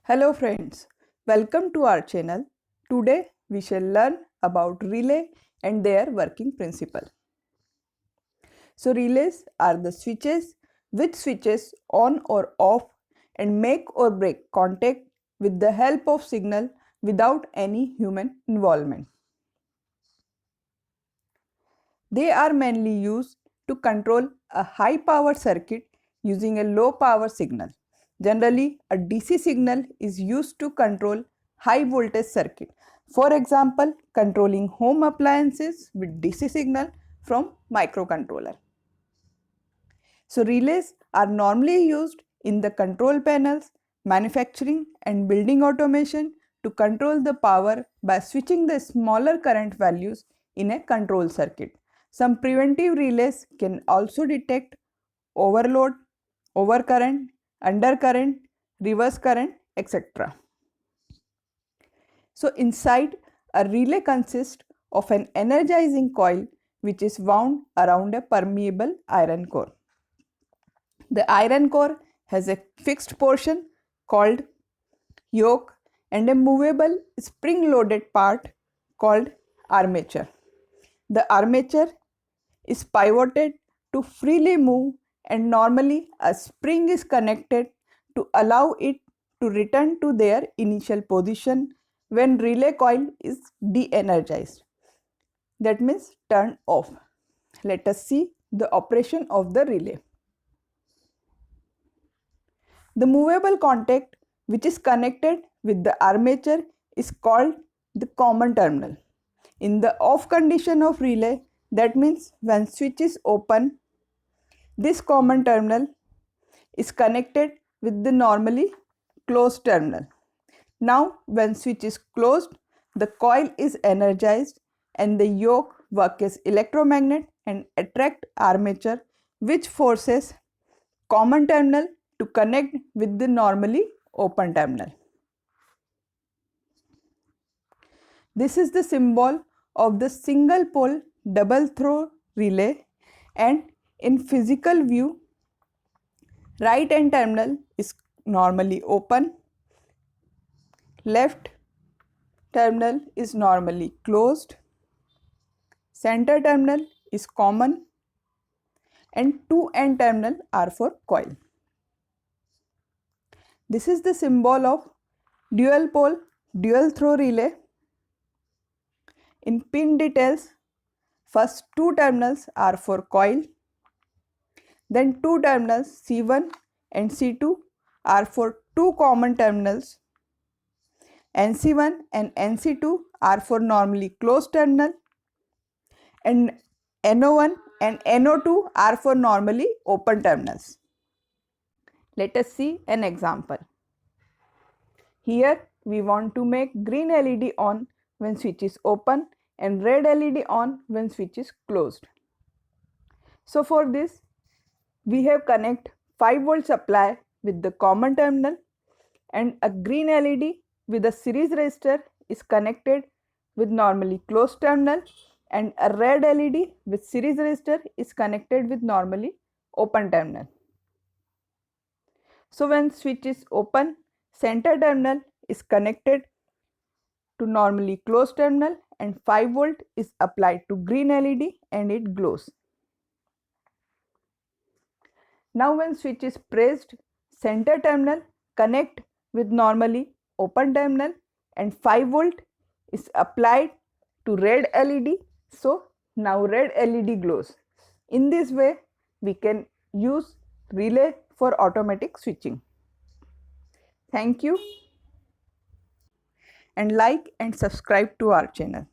Hello friends, welcome to our channel. Today we shall learn about relay and their working principle. So relays are the switches which switches on or off and make or break contact with the help of signal without any human involvement. They are mainly used to control a high power circuit using a low power signal. Generally, a DC signal is used to control high voltage circuit. For example, controlling home appliances with DC signal from microcontroller. So relays are normally used in the control panels, manufacturing and building automation to control the power by switching the smaller current values in a control circuit. Some preventive relays can also detect overload, overcurrent, undercurrent, reverse current, etc. So inside, a relay consists of an energizing coil which is wound around a permeable iron core. The iron core has a fixed portion called yoke and a movable spring-loaded part called armature. The armature is pivoted to freely move, and normally a spring is connected to allow it to return to their initial position when relay coil is de-energized. That means turned off. Let us see the operation of the relay. The movable contact which is connected with the armature is called the common terminal. In the off condition of relay, that means when switch is open, this common terminal is connected with the normally closed terminal. Now when switch is closed, the coil is energized and the yoke work as electromagnet and attract armature, which forces common terminal to connect with the normally open terminal. This is the symbol of the single pole double throw relay, and in physical view, right hand terminal is normally open, left terminal is normally closed, center terminal is common, and two end terminal are for coil. This is the symbol of dual pole dual throw relay. In pin details, first two terminals are for coil, then two terminals C1 and C2 are for two common terminals, NC1 and NC2 are for normally closed terminal, and NO1 and NO2 are for normally open terminals. Let us see an example. Here we want to make green LED on when switch is open and red LED on when switch is closed. So for this, we have connect 5 volt supply with the common terminal, and a green LED with a series resistor is connected with normally closed terminal, and a red LED with series resistor is connected with normally open terminal. So when switch is open, center terminal is connected to normally closed terminal and 5 volt is applied to green LED and it glows. Now when switch is pressed, center terminal connect with normally open terminal and 5 volt is applied to red LED. So now red LED glows. In this way, we can use relay for automatic switching. Thank you, and like and subscribe to our channel.